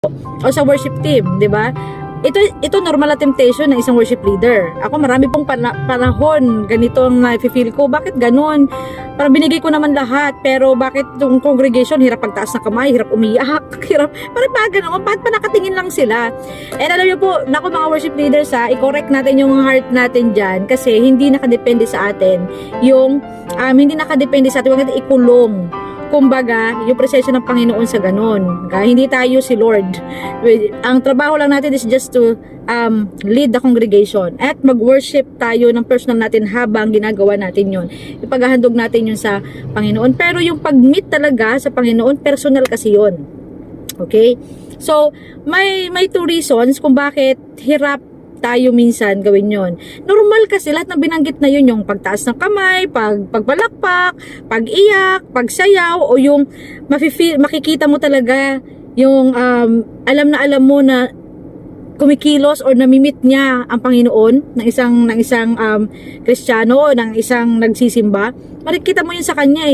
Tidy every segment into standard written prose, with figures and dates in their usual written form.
o sa worship team, 'di ba? Ito normal na temptation ng isang worship leader. Ako marami pong panahon ganito ang na-feel ko. Bakit ganun? Parang binigay ko naman lahat, pero bakit yung congregation hirap pagtaas ng kamay, hirap umiyak, hirap, parang pa ganun, bakit pa nakatingin lang sila? And alam niyo po, naku mga worship leaders i-correct natin yung heart natin dyan, kasi hindi nakadepende sa atin yung, hindi nakadepende sa atin, huwag natin ikulong kumbaga, yung presensya ng Panginoon sa ganun. Hindi tayo si Lord. Ang trabaho lang natin is just to lead the congregation at mag-worship tayo ng personal natin habang ginagawa natin yun. Ipaghahandog natin yun sa Panginoon. Pero yung pag-meet talaga sa Panginoon, personal kasi yun. Okay? So, may two reasons kung bakit hirap tayo minsan gawin yon. Normal kasi lahat ng binanggit na yun, yung pagtaas ng kamay, pagpalakpak, pag-iyak, pagsayaw, o yung makikita mo talaga yung alam mo na kumikilos or namimit niya ang Panginoon ng isang Kristiyano, ng isang nagsisimba. Makikita mo yun sa kanya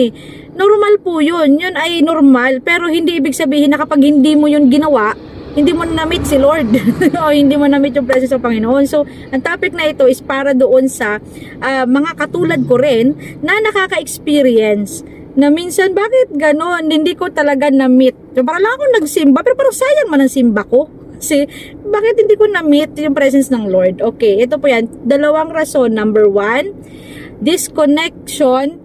Normal po yun. Yun ay normal, pero hindi ibig sabihin na kapag hindi mo yun ginawa, hindi mo na-meet si Lord o hindi mo na-meet yung presence ng Panginoon. So, ang topic na ito is para doon sa mga katulad ko rin na nakaka-experience na minsan, bakit ganon? Hindi ko talaga na-meet. So, parang lang akong nagsimba, pero parang sayang man ang simba ko. Kasi, bakit hindi ko na-meet yung presence ng Lord? Okay, ito po yan. Dalawang rason. Number 1, disconnection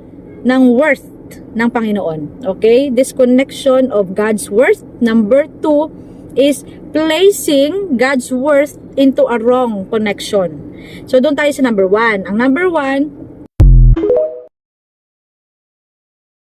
ng worth ng Panginoon. Okay? Disconnection of God's worth. Number 2, is placing God's worth into a wrong connection. So, doon tayo sa number 1. Ang number 1,